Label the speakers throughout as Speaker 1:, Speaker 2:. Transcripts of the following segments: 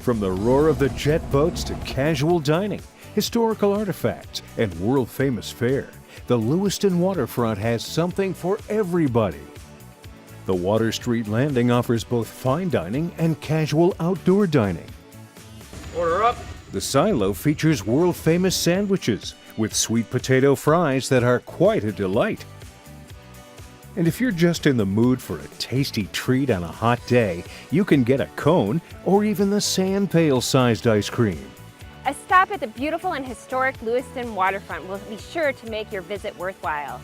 Speaker 1: From the roar of the jet boats to casual dining, historical artifacts, and world-famous fare, the Lewiston Waterfront has something for everybody. The Water Street Landing offers both fine dining and casual outdoor dining.
Speaker 2: Order up.
Speaker 1: The Silo features world-famous sandwiches with sweet potato fries that are quite a delight. And if you're just in the mood for a tasty treat on a hot day, you can get a cone or even the sand pail-sized ice cream.
Speaker 3: A stop at the beautiful and historic Lewiston Waterfront will be sure to make your visit worthwhile.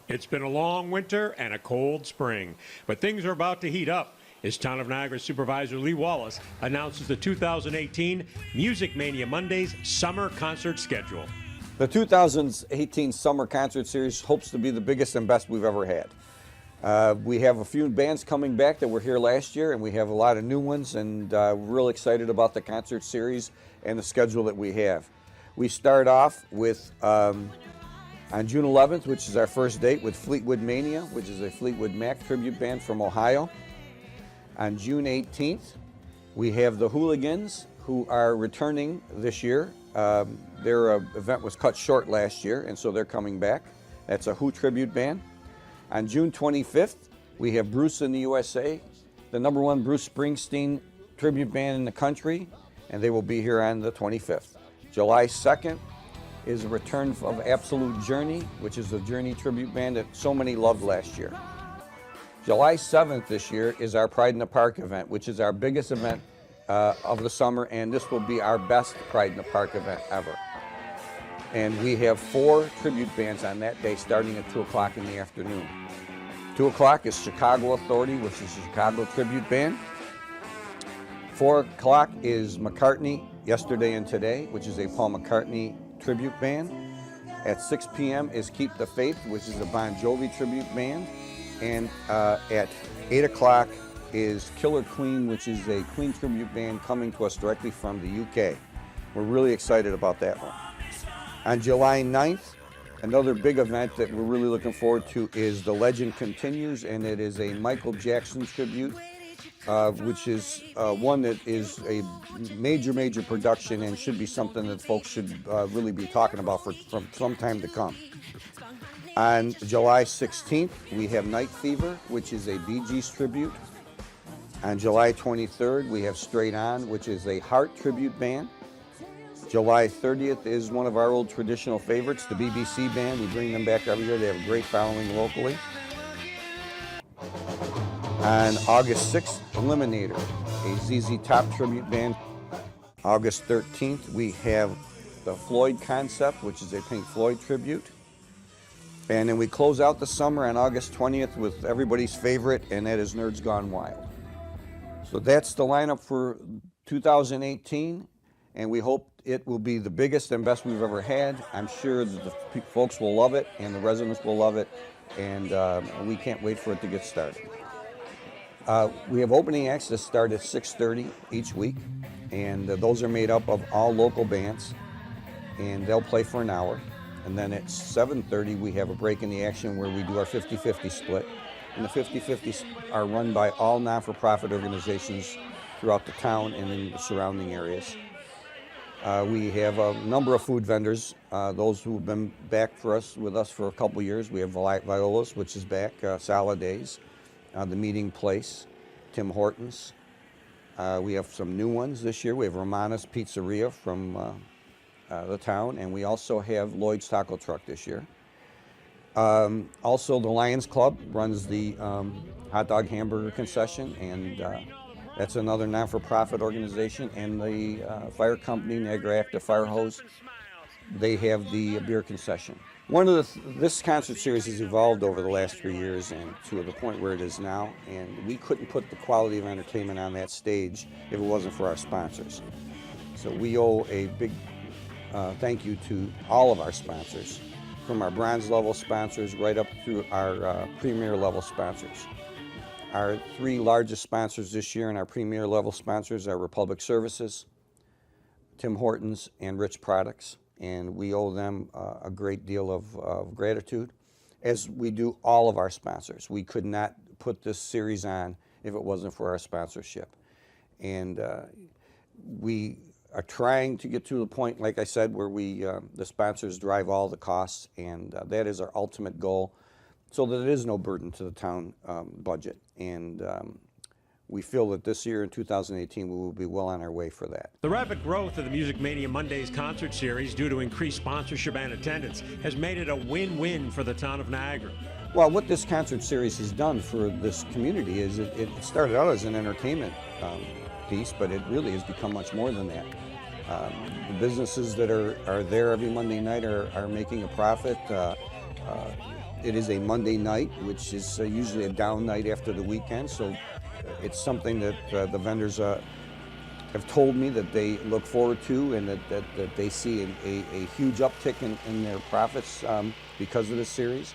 Speaker 4: It's been a long winter and a cold spring, but things are about to heat up as Town of Niagara Supervisor Lee Wallace announces the 2018 Music Mania Mondays summer concert schedule.
Speaker 5: The 2018 Summer Concert Series hopes to be the biggest and best we've ever had. We have a few bands coming back that were here last year, and we have a lot of new ones, and we're real excited about the concert series and the schedule that we have. We start off with on June 11th, which is our first date, with Fleetwood Mania, which is a Fleetwood Mac tribute band from Ohio. On June 18th, we have the Hooligans, who are returning this year. Their event was cut short last year, and so they're coming back. That's a Who tribute band. On June 25th, we have Bruce in the USA, the #1 Bruce Springsteen tribute band in the country, and they will be here on the 25th. July 2nd is a return of Absolute Journey, which is a Journey tribute band that so many loved last year. July 7th this year is our Pride in the Park event, which is our biggest event of the summer, and this will be our best Pride in the Park event ever. And we have 4 tribute bands on that day starting at 2 o'clock in the afternoon. 2 o'clock is Chicago Authority, which is a Chicago tribute band. 4 o'clock is McCartney, Yesterday and Today, which is a Paul McCartney tribute band. At 6 p.m. is Keep the Faith, which is a Bon Jovi tribute band. And at 8 o'clock is Killer Queen, which is a Queen tribute band coming to us directly from the UK. We're really excited about that one. On July 9th, another big event that we're really looking forward to is The Legend Continues, and it is a Michael Jackson tribute, which is one that is a major production and should be something that folks should really be talking about for some time to come. On July 16th, we have Night Fever, which is a Bee Gees tribute. On July 23rd, we have Straight On, which is a Heart tribute band. July 30th is one of our old traditional favorites, the BBC Band. We bring them back every year. They have a great following locally. On August 6th, Eliminator, a ZZ Top tribute band. August 13th, we have the Floyd Concept, which is a Pink Floyd tribute. And then we close out the summer on August 20th with everybody's favorite, and that is Nerds Gone Wild. So that's the lineup for 2018, and we hope it will be the biggest and best we've ever had. I'm sure that the folks will love it, and the residents will love it, and we can't wait for it to get started. We have opening acts that start at 6:30 each week, and those are made up of all local bands, and they'll play for an hour. And then at 7:30, we have a break in the action where we do our 50-50 split. And the 50-50s are run by all non-for-profit organizations throughout the town and in the surrounding areas. We have a number of food vendors, those who have been back with us for a couple years. We have Viola's, which is back, Salad Days, The Meeting Place, Tim Hortons. We have some new ones this year. We have Romana's Pizzeria from the town, and we also have Lloyd's Taco Truck this year. Also, the Lions Club runs the hot dog hamburger concession, and that's another non-for-profit organization. And the fire company, Niagara Active Fire Hose, they have the beer concession. This concert series has evolved over the last 3 years and to the point where it is now, and we couldn't put the quality of entertainment on that stage if it wasn't for our sponsors. So we owe a big thank you to all of our sponsors, from our bronze level sponsors right up through our premier level sponsors. Our 3 largest sponsors this year and our premier level sponsors are Republic Services, Tim Hortons, and Rich Products. and we owe them a great deal of gratitude, as we do all of our sponsors. We could not put this series on if it wasn't for our sponsorship. And we are trying to get to the point, like I said, where the sponsors drive all the costs, and that is our ultimate goal, so that it is no burden to the town budget. And we feel that this year in 2018 we will be well on our way for that.
Speaker 4: The rapid growth of the Music Mania Mondays concert series due to increased sponsorship and attendance has made it a win-win for the town of Niagara.
Speaker 5: Well, what this concert series has done for this community is it started out as an entertainment piece, but it really has become much more than that. The businesses that are there every Monday night are making a profit. It is a Monday night, which is usually a down night after the weekend, so it's something that the vendors have told me that they look forward to, and that they see a huge uptick in their profits because of this series.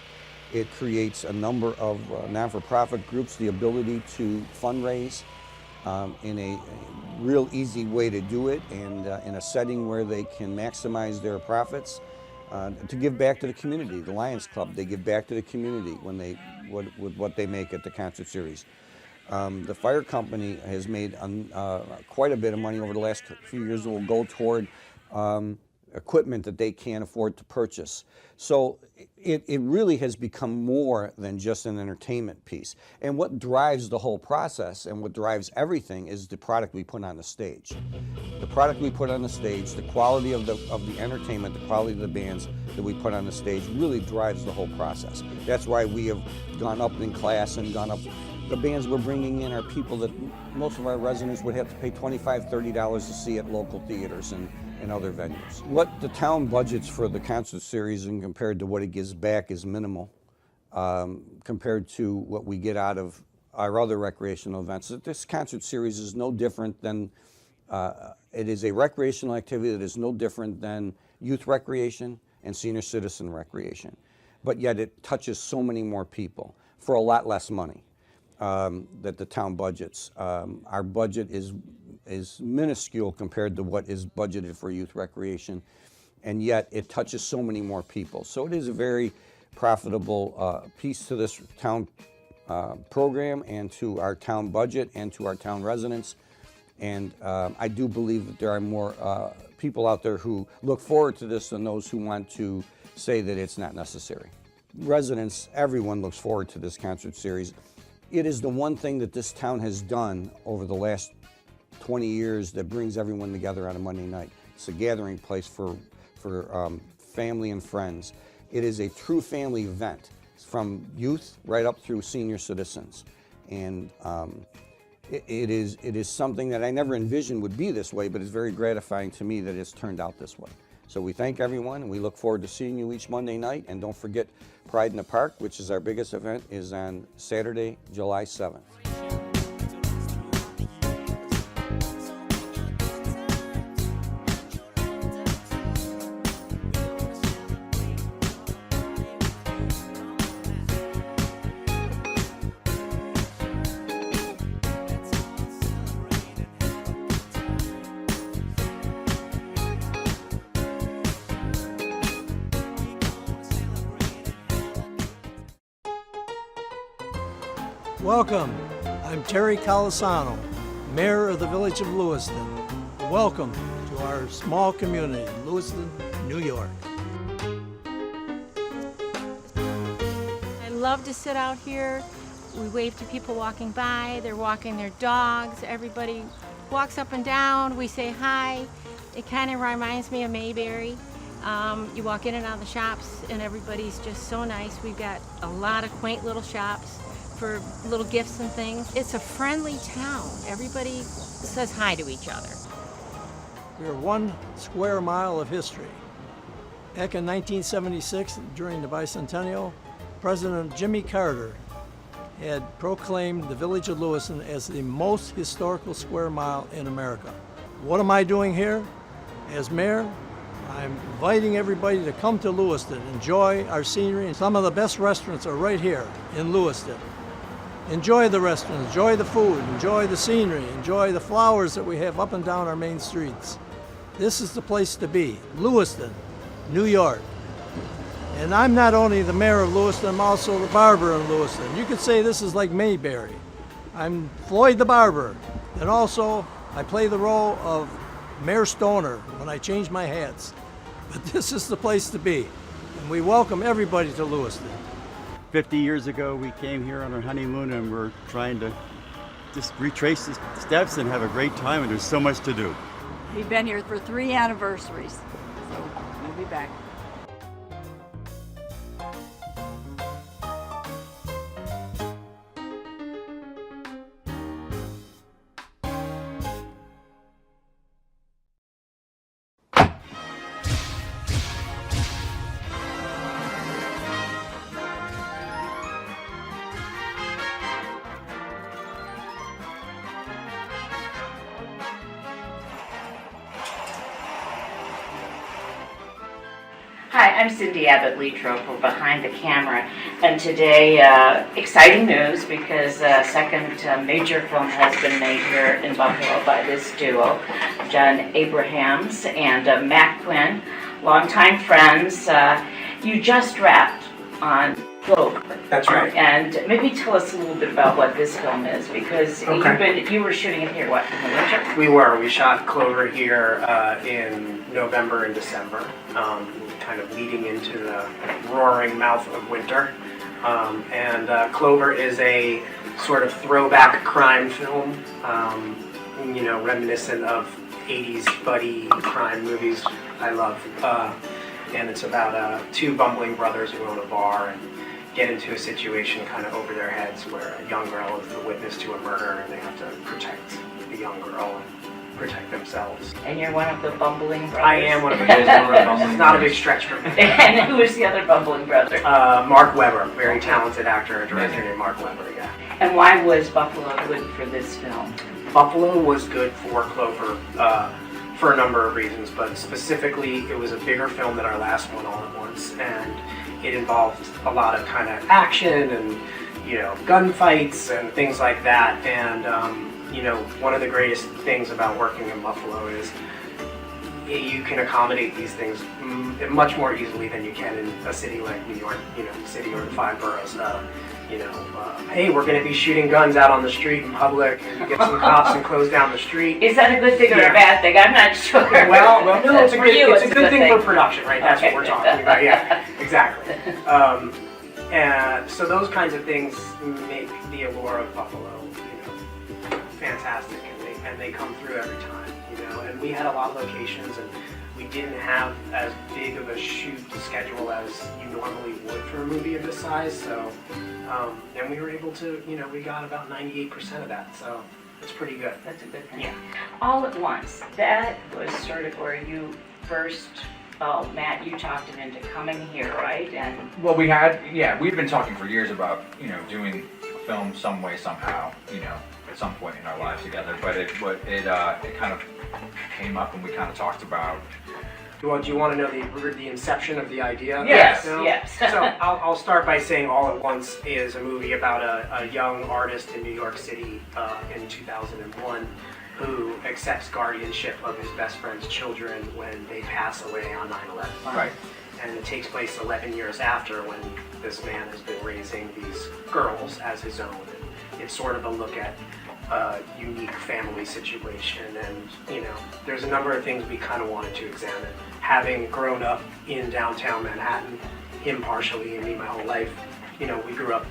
Speaker 5: It creates a number of non-for-profit groups the ability to fundraise in a real easy way to do it, and in a setting where they can maximize their profits to give back to the community. The Lions Club, they give back to the community with what they make at the concert series. The fire company has made quite a bit of money over the last few years, and will go toward equipment that they can't afford to purchase. So it really has become more than just an entertainment piece. And what drives the whole process and what drives everything is the product we put on the stage. The product we put on the stage, the quality of the entertainment, the quality of the bands that we put on the stage really drives the whole process. That's why we have gone up in class and gone up. The bands we're bringing in are people that most of our residents would have to pay $25, $30 to see at local theaters and other venues. What the town budgets for the concert series and compared to what it gives back is minimal compared to what we get out of our other recreational events. This concert series is no different than, it is a recreational activity that is no different than youth recreation and senior citizen recreation. But yet it touches so many more people for a lot less money that the town budgets. Our budget is minuscule compared to what is budgeted for youth recreation, and yet it touches so many more people. So it is a very profitable piece to this town program and to our town budget and to our town residents. And I do believe that there are more people out there who look forward to this than those who want to say that it's not necessary. Residents, everyone looks forward to this concert series. It is the one thing that this town has done over the last 20 years that brings everyone together on a Monday night. It's a gathering place for family and friends. It is a true family event from youth right up through senior citizens. And it is something that I never envisioned would be this way, but it's very gratifying to me that it's turned out this way. So we thank everyone, and we look forward to seeing you each Monday night. And don't forget, Pride in the Park, which is our biggest event, is on Saturday, July 7th.
Speaker 6: Welcome. I'm Terry Colasano, Mayor of the Village of Lewiston. Welcome to our small community, Lewiston, New York.
Speaker 7: I love to sit out here. We wave to people walking by. They're walking their dogs. Everybody walks up and down. We say hi. It kind of reminds me of Mayberry. You walk in and out of the shops, and everybody's just so nice. We've got a lot of quaint little shops for little gifts and things. It's a friendly town. Everybody says hi to each other.
Speaker 6: We're 1 square mile of history. Back in 1976, during the bicentennial, President Jimmy Carter had proclaimed the Village of Lewiston as the most historical square mile in America. What am I doing here? As mayor, I'm inviting everybody to come to Lewiston, enjoy our scenery. Some of the best restaurants are right here in Lewiston. Enjoy the restaurants, enjoy the food, enjoy the scenery, enjoy the flowers that we have up and down our main streets. This is the place to be, Lewiston, New York. And I'm not only the mayor of Lewiston, I'm also the barber in Lewiston. You could say this is like Mayberry. I'm Floyd the barber, and also I play the role of Mayor Stoner when I change my hats. But this is the place to be, and we welcome everybody to Lewiston.
Speaker 8: 50 years ago, we came here on our honeymoon, and we're trying to just retrace the steps and have a great time, and there's so much to do.
Speaker 9: We've been here for 3 anniversaries, so we'll be back.
Speaker 10: Hi, I'm Cindy Abbott Letro for Behind the Camera, and today exciting news because a second major film has been made here in Buffalo by this duo, John Abrahams and Matt Quinn, longtime friends. You just wrapped on Clover.
Speaker 2: That's right.
Speaker 10: And maybe tell us a little bit about what this film is, because you were shooting it here, what, in the winter?
Speaker 2: We were. We shot Clover here in November and December, kind of leading into the roaring mouth of winter. And Clover is a sort of throwback crime film, you know, reminiscent of 80s buddy crime movies I love. And it's about 2 bumbling brothers who own a bar and get into a situation kind of over their heads where a young girl is the witness to a murder and they have to protect the young girl and protect themselves.
Speaker 10: And you're one of the bumbling brothers?
Speaker 2: I am one of the bumbling. It's not a big stretch for me.
Speaker 10: And who is the other bumbling brother?
Speaker 2: Mark Webber, very talented actor and director named Mark Webber, yeah.
Speaker 10: And why was Buffalo good for this film?
Speaker 2: Buffalo was good for Clover for a number of reasons, but specifically it was a bigger film than our last one, All at Once, and it involved a lot of kind of action and, you know, gunfights and things like that. And you know, one of the greatest things about working in Buffalo is you can accommodate these things much more easily than you can in a city like New York, you know, city or the 5 boroughs. You know, hey, we're going to be shooting guns out on the street in public, and get some cops and close down the street.
Speaker 10: Is that a good thing or a bad thing? I'm not sure.
Speaker 2: Well, no, it's a good thing
Speaker 10: thing
Speaker 2: for production, right? That's
Speaker 10: okay.
Speaker 2: What we're talking about. Yeah, exactly. And so those kinds of things make the allure of Buffalo, you know, fantastic, and they come through every time, you know. And we had a lot of locations, and we didn't have as big of a shoot schedule as you normally would for a movie of this size, so and we were able to, you know, we got about 98% of that, so it's pretty good.
Speaker 10: That's a good thing.
Speaker 2: Yeah.
Speaker 10: All at Once, that was sort of where you first, Matt, you talked him into coming here, right? And
Speaker 11: well, we'd been talking for years about, you know, doing a film some way, somehow, you know, at some point in our lives together, but it kind of came up and we kind of talked about.
Speaker 2: Well, do you want to know the inception of the idea?
Speaker 10: Yes,
Speaker 2: no?
Speaker 10: yes.
Speaker 2: So I'll start by saying All at Once is a movie about a young artist in New York City in 2001 who accepts guardianship of his best friend's children when they pass away on 9/11.
Speaker 11: Right.
Speaker 2: And it takes place 11 years after, when this man has been raising these girls as his own. And it's sort of a look at a unique family situation, and you know, there's a number of things we kind of wanted to examine. Having grown up in downtown Manhattan, him partially, and me my whole life, you know, we grew up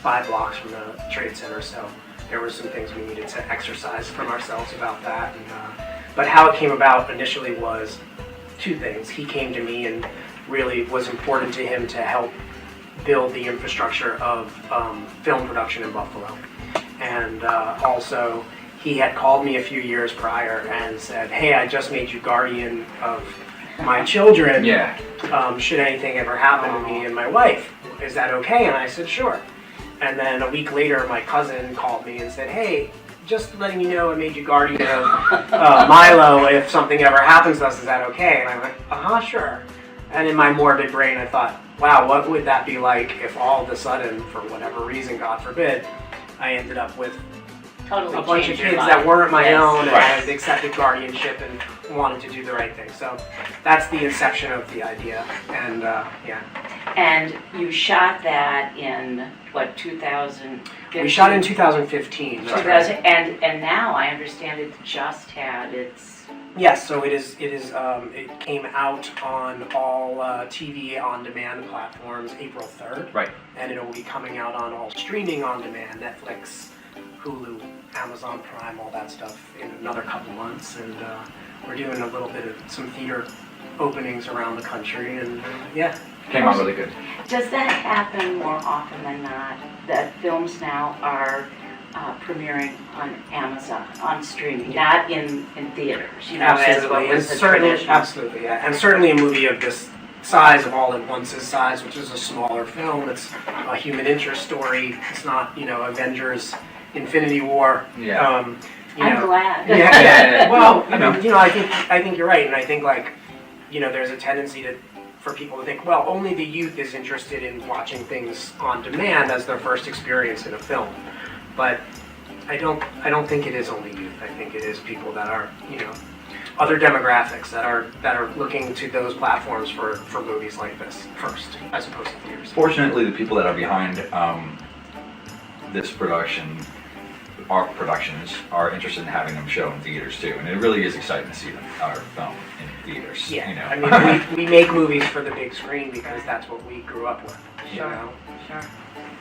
Speaker 2: 5 blocks from the Trade Center, so there were some things we needed to exercise from ourselves about that. And, but how it came about initially was 2 things. He came to me and really was important to him to help build the infrastructure of film production in Buffalo. And also, he had called me a few years prior and said, hey, I just made you guardian of my children.
Speaker 11: Yeah.
Speaker 2: Should anything ever happen to me and my wife, is that okay? And I said, sure. And then a week later, my cousin called me and said, hey, just letting you know I made you guardian of Milo. If something ever happens to us, is that okay? And I went, sure. And in my morbid brain, I thought, wow, what would that be like if all of a sudden, for whatever reason, God forbid, I ended up with
Speaker 10: Totally
Speaker 2: a bunch of
Speaker 10: changed your
Speaker 2: kids
Speaker 10: life.
Speaker 2: that weren't my
Speaker 10: Yes.
Speaker 2: own and
Speaker 11: Right.
Speaker 2: had accepted guardianship and wanted to do the right thing. So that's the inception of the idea. And yeah.
Speaker 10: And you shot that in, what, 2015?
Speaker 2: We shot in 2015. that's right.
Speaker 10: 2000, and now I understand it just had its...
Speaker 2: Yes, so it is. It came out on all TV on-demand platforms April 3rd.
Speaker 11: Right.
Speaker 2: And it will be coming out on all streaming on-demand, Netflix, Hulu, Amazon Prime, all that stuff in another couple months. And we're doing a little bit of some theater openings around the country, and yeah.
Speaker 11: Came out really good.
Speaker 10: Does that happen more often than not, that films now are premiering on Amazon, on streaming, not in theaters, you know, as what was the tradition?
Speaker 2: Absolutely, yeah. And certainly a movie of this size, of All at Once's size, which is a smaller film, it's a human interest story. It's not, Avengers, Infinity War.
Speaker 11: Yeah.
Speaker 10: I'm glad.
Speaker 2: Yeah. Well, I think you're right, and I think there's a tendency for people to think, well, only the youth is interested in watching things on demand as their first experience in a film. But I don't think it is only youth. I think it is people that are, other demographics that are looking to those platforms for movies like this first, as opposed to theaters.
Speaker 11: Fortunately, the people that are behind this production, our productions, are interested in having them show in theaters too, and it really is exciting to see our film in theaters.
Speaker 2: Yeah, I mean, we make movies for the big screen because that's what we grew up with.
Speaker 10: Sure.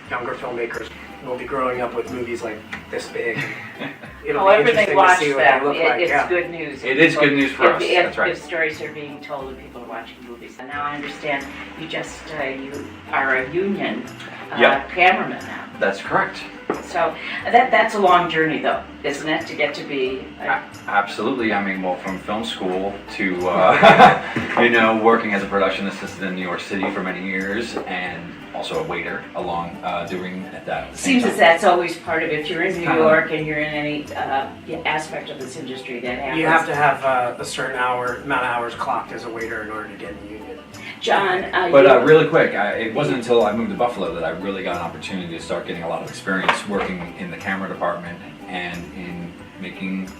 Speaker 2: Younger filmmakers will be growing up with movies like this big. It'll
Speaker 10: However
Speaker 2: be
Speaker 10: they
Speaker 2: interesting
Speaker 10: watch
Speaker 2: to see what
Speaker 10: them,
Speaker 2: they look like.
Speaker 10: it's
Speaker 2: Yeah.
Speaker 10: good news.
Speaker 11: It is good news for us, that's right.
Speaker 10: If stories are being told and people are watching movies. And now I understand you you are a union
Speaker 11: Yep.
Speaker 10: cameraman now.
Speaker 11: That's correct.
Speaker 10: So that's a long journey though, isn't it, to get to be...
Speaker 11: Absolutely. I mean, well, from film school to, working as a production assistant in New York City for many years, and also a waiter along doing that.
Speaker 10: Seems as that's always part of it. If you're in New York and you're in any aspect of this industry that happens.
Speaker 2: You have to have a certain amount of hours clocked as a waiter in order to get in the union.
Speaker 10: John,
Speaker 11: But really quick, it wasn't until I moved to Buffalo that I really got an opportunity to start getting a lot of experience working in the camera department and in making,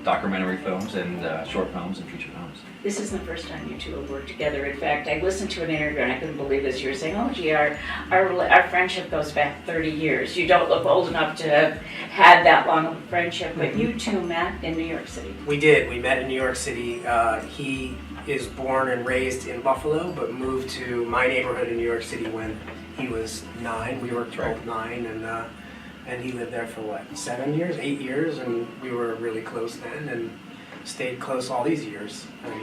Speaker 11: documentary films and short films and feature films.
Speaker 10: This isn't the first time you two have worked together. In fact, I listened to an interview and I couldn't believe this. You were saying, oh gee, our friendship goes back 30 years. You don't look old enough to have had that long of a friendship, but you two met in New York City.
Speaker 2: We did. We met in New York City. He is born and raised in Buffalo, but moved to my neighborhood in New York City when he was 9. We were both 9, and he lived there for 8 years, and we were really close then, and stayed close all these years. And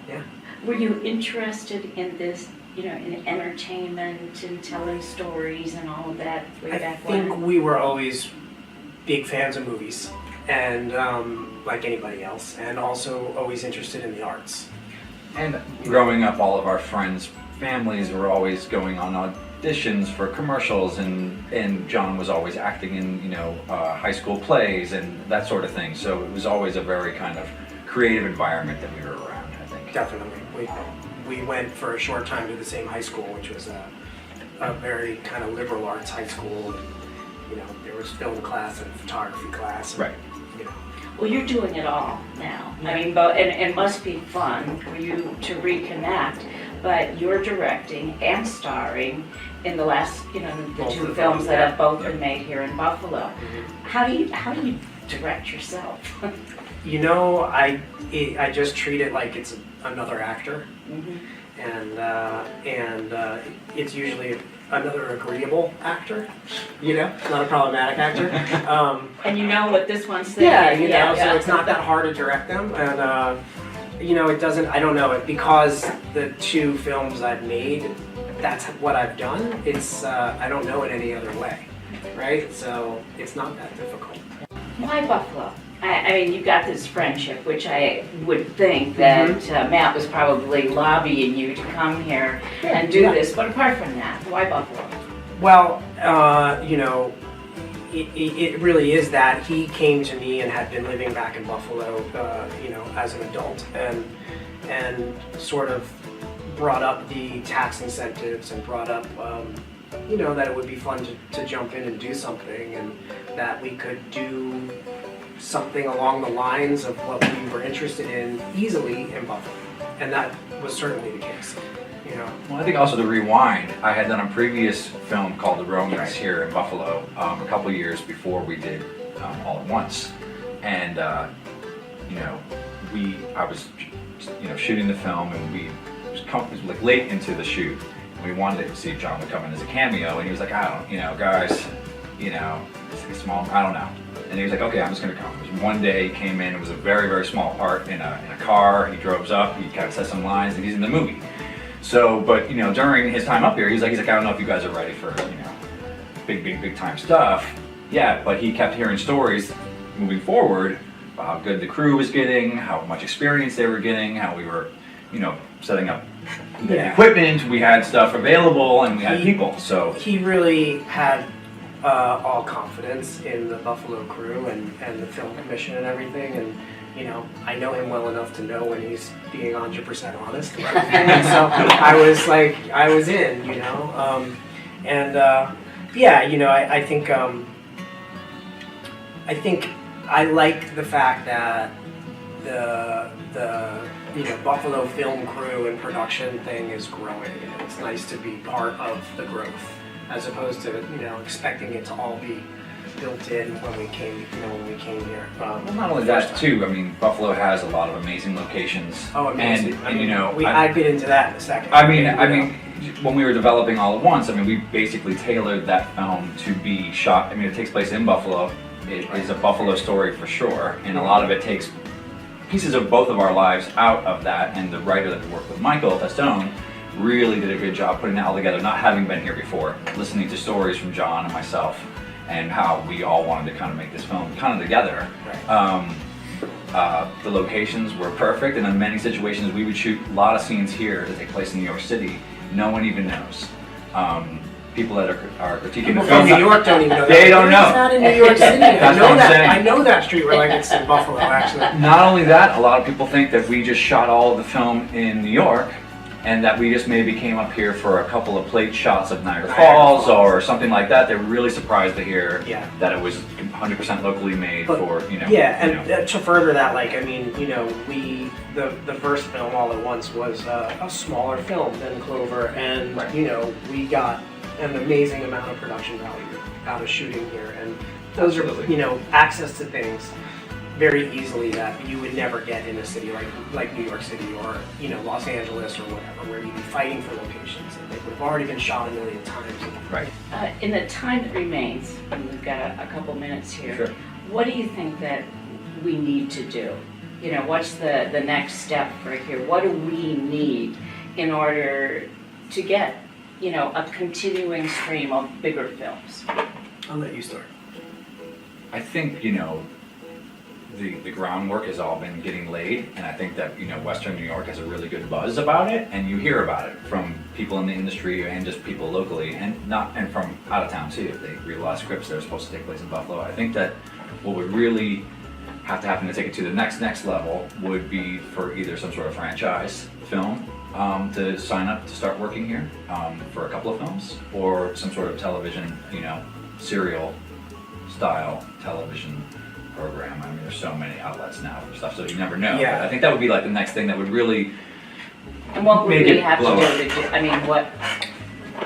Speaker 2: yeah.
Speaker 10: Were you interested in this, in entertainment and telling stories and all of that way back when?
Speaker 2: I think we were always big fans of movies, and like anybody else, and also always interested in the arts.
Speaker 11: And growing up, all of our friends' families were always going on auditions for commercials, and John was always acting in, high school plays and that sort of thing. So it was always a very kind of creative environment that we were around, I think.
Speaker 2: Definitely. We went for a short time to the same high school, which was a very kind of liberal arts high school. And, there was film class and photography class. And,
Speaker 11: right.
Speaker 10: Well, you're doing it all now. I mean, and it must be fun for you to reconnect, but you're directing and starring in the last, the two films that have both been made here in Buffalo.
Speaker 2: Mm-hmm.
Speaker 10: How do you direct yourself?
Speaker 2: I just treat it like it's another actor, and it's usually another agreeable actor, not a problematic actor.
Speaker 10: And you know what this one's saying.
Speaker 2: So it's not that hard to direct them, and it doesn't. I don't know, because the 2 films I've made, that's what I've done. It's I don't know it any other way, right? So it's not that difficult.
Speaker 10: Why Buffalo? I mean, you've got this friendship, which I would think that Matt was probably lobbying you to come here and do this. But apart from that, why Buffalo?
Speaker 2: Well, it really is that he came to me and had been living back in Buffalo, as an adult, and sort of brought up the tax incentives and brought up you know, that it would be fun to jump in and do something, and that we could do something along the lines of what we were interested in easily in Buffalo. And that was certainly the case, you know.
Speaker 11: Well, I think also to rewind, I had done a previous film called The Romans here in Buffalo a couple years before we did All at Once. And, you know, I was, you know, shooting the film, and it was like late into the shoot. And we wanted to see if John would come in as a cameo, and he was like, I don't, you know, guys, you know, it's small, I don't know. And he was like, okay, I'm just gonna come. It was one day he came in, it was a very, very small part in a car, he drove up, he kind of said some lines, and he's in the movie. So, but, you know, during his time up here, he's like, I don't know if you guys are ready for, you know, big time stuff. Yeah, but he kept hearing stories moving forward about how good the crew was getting, how much experience they were getting, how we were, you know, setting up the equipment, we had stuff available, and we had people, so.
Speaker 2: He really had all confidence in the Buffalo crew and the film commission and everything, and you know, I know him well enough to know when he's being 100% honest about everything. So I was like, I was in, you know, yeah, you know, I think I like the fact that the you know, Buffalo film crew and production thing is growing, and it's nice to be part of the growth, as opposed to, you know, expecting it to all be built in when we came, you know, when we came here.
Speaker 11: Well, not only that too. I mean, Buffalo has a lot of amazing locations.
Speaker 2: Oh, amazing!
Speaker 11: And you know,
Speaker 2: I'd get into that in a second.
Speaker 11: I mean, when we were developing All at Once, I mean, we basically tailored that film to be shot. I mean, it takes place in Buffalo. It is a Buffalo story for sure, and a lot of it takes pieces of both of our lives out of that. And the writer that we worked with, Michael Testone, really did a good job putting that all together, not having been here before, listening to stories from John and myself, and how we all wanted to kind of make this film kind of together. The locations were perfect, and in many situations we would shoot a lot of scenes here that take place in New York City. No one even knows. People that are critiquing the film
Speaker 2: from New York don't even know that.
Speaker 11: They don't know.
Speaker 2: It's not in New York City.
Speaker 11: That's what I'm saying.
Speaker 2: I know that street where, like, it's in Buffalo, actually.
Speaker 11: Not only that, a lot of people think that we just shot all of the film in New York, and that we just maybe came up here for a couple of plate shots of Niagara Falls or something like that. They're really surprised to hear that it was 100% locally made for, you know.
Speaker 2: Yeah, and to further that, like, I mean, you know, the first film, All at Once, was a smaller film than Clover, and, you know, we got an amazing amount of production value out of shooting here, and those are, you know, access to things very easily that you would never get in a city like New York City or, you know, Los Angeles or whatever, where you'd be fighting for locations and they would have already been shot a million times.
Speaker 11: Right.
Speaker 10: In the time that remains, and we've got a couple minutes here, what do you think that we need to do? You know, what's the next step right here? What do we need in order to get, you know, a continuing stream of bigger films?
Speaker 2: I'll let you start.
Speaker 11: I think, you know, the groundwork has all been getting laid, and I think that, you know, Western New York has a really good buzz about it, and you hear about it from people in the industry and just people locally, and from out of town too. They read a lot of scripts that are supposed to take place in Buffalo. I think that what would really have to happen to take it to the next level would be for either some sort of franchise film to sign up to start working here for a couple of films, or some sort of television, you know, serial style television program. I mean, there's so many outlets now for stuff, so you never know.
Speaker 2: Yeah.
Speaker 11: But I think that would be like the next thing that would really
Speaker 10: and what would
Speaker 11: make
Speaker 10: we
Speaker 11: it
Speaker 10: have
Speaker 11: blow
Speaker 10: to
Speaker 11: up.
Speaker 10: do to do? I mean, what?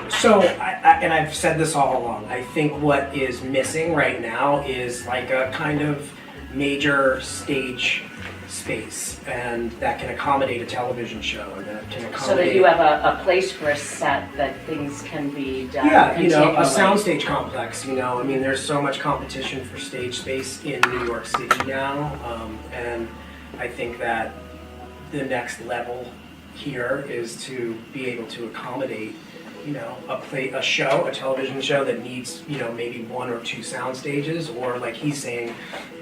Speaker 2: So, and I've said this all along, I think what is missing right now is like a kind of major stage space, and that can accommodate a television show, and that can accommodate...
Speaker 10: So that you have a place for a set that things can be done.
Speaker 2: Yeah, you know, a
Speaker 10: continually.
Speaker 2: soundstage complex, you know, I mean, there's so much competition for stage space in New York City now, and I think that the next level here is to be able to accommodate, you know, a show, a television show that needs, you know, maybe 1 or 2 sound stages, or like he's saying,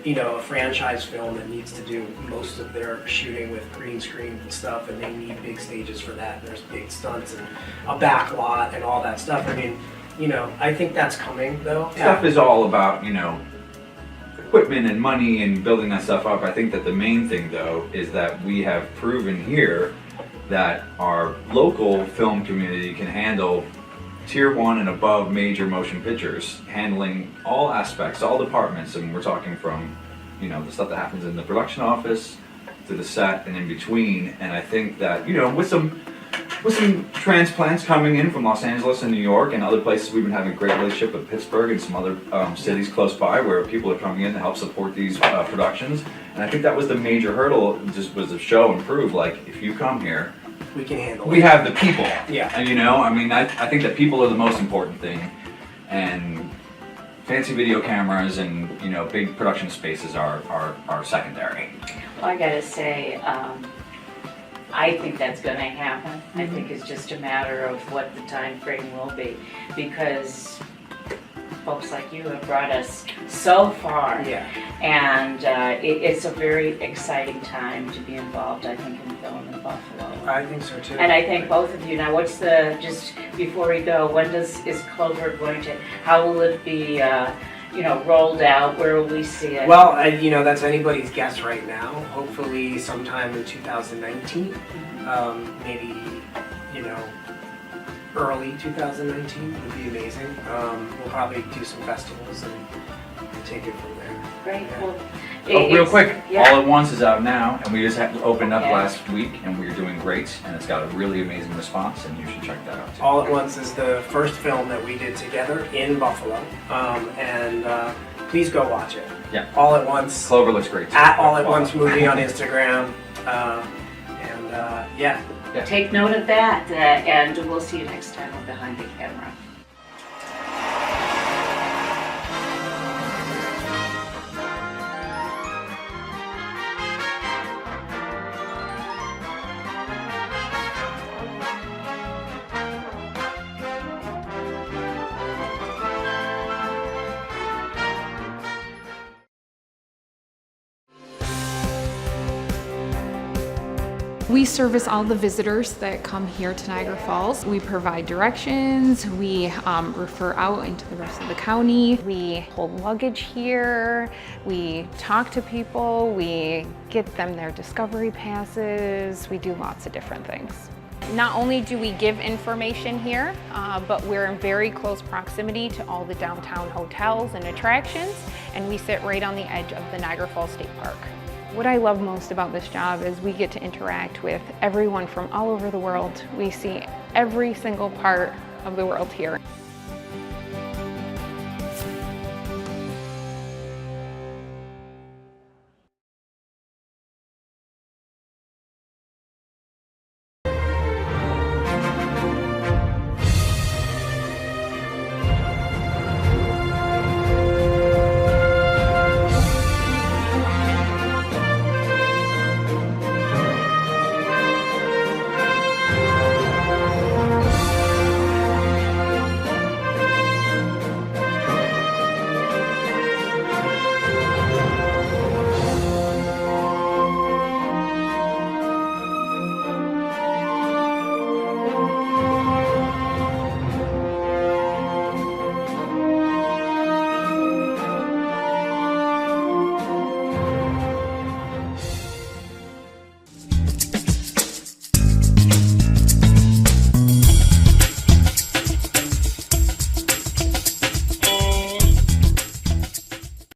Speaker 2: you know, a franchise film that needs to do most of their shooting with green screen and stuff, and they need big stages for that. There's big stunts and a back lot and all that stuff. I mean, you know, I think that's coming though.
Speaker 11: Stuff is all about, you know, equipment and money and building that stuff up. I think that the main thing though is that we have proven here that our local film community can handle tier 1 and above major motion pictures, handling all aspects, all departments, and we're talking from, you know, the stuff that happens in the production office to the set and in between. And I think that, you know, with some transplants coming in from Los Angeles and New York and other places, we've been having a great relationship with Pittsburgh and some other cities close by where people are coming in to help support these productions. And I think that was the major hurdle, just was to show and prove, like, if you come here,
Speaker 2: We can handle it.
Speaker 11: we have the people.
Speaker 2: Yeah.
Speaker 11: And, you know, I mean, I think that people are the most important thing. And fancy video cameras and, you know, big production spaces are secondary.
Speaker 10: Well, I gotta say, I think that's gonna happen. I think it's just a matter of what the time frame will be, because folks like you have brought us so far.
Speaker 2: Yeah.
Speaker 10: And it's a very exciting time to be involved, I think, in film in Buffalo.
Speaker 2: I think so too.
Speaker 10: And I think both of you, now what's just before we go, when is Clover going to, how will it be, you know, rolled out? Where will we see it?
Speaker 2: Well, you know, that's anybody's guess right now. Hopefully sometime in 2019, maybe, you know, early 2019 would be amazing. We'll probably do some festivals and take it from there.
Speaker 10: Great.
Speaker 2: Yeah.
Speaker 10: Well,
Speaker 11: Real quick,
Speaker 10: yeah.
Speaker 11: All at Once is out now, and we just opened up
Speaker 10: Okay.
Speaker 11: last week, and we're doing great, and it's got a really amazing response, and you should check that out too.
Speaker 2: All at Once is the first film that we did together in Buffalo, and please go watch it.
Speaker 11: Yeah.
Speaker 2: All at Once.
Speaker 11: Clover looks great too.
Speaker 2: At All at Once Movie on Instagram, yeah.
Speaker 10: Take note of that, and we'll see you next time on Behind the Camera.
Speaker 12: We service all the visitors that come here to Niagara Falls. We provide directions, we refer out into the rest of the county.
Speaker 3: We hold luggage here, we talk to people, we get them their discovery passes, we do lots of different things. Not only do we give information here, but we're in very close proximity to all the downtown hotels and attractions, and we sit right on the edge of the Niagara Falls State Park. What I love most about this job is we get to interact with everyone from all over the world. We see every single part of the world here.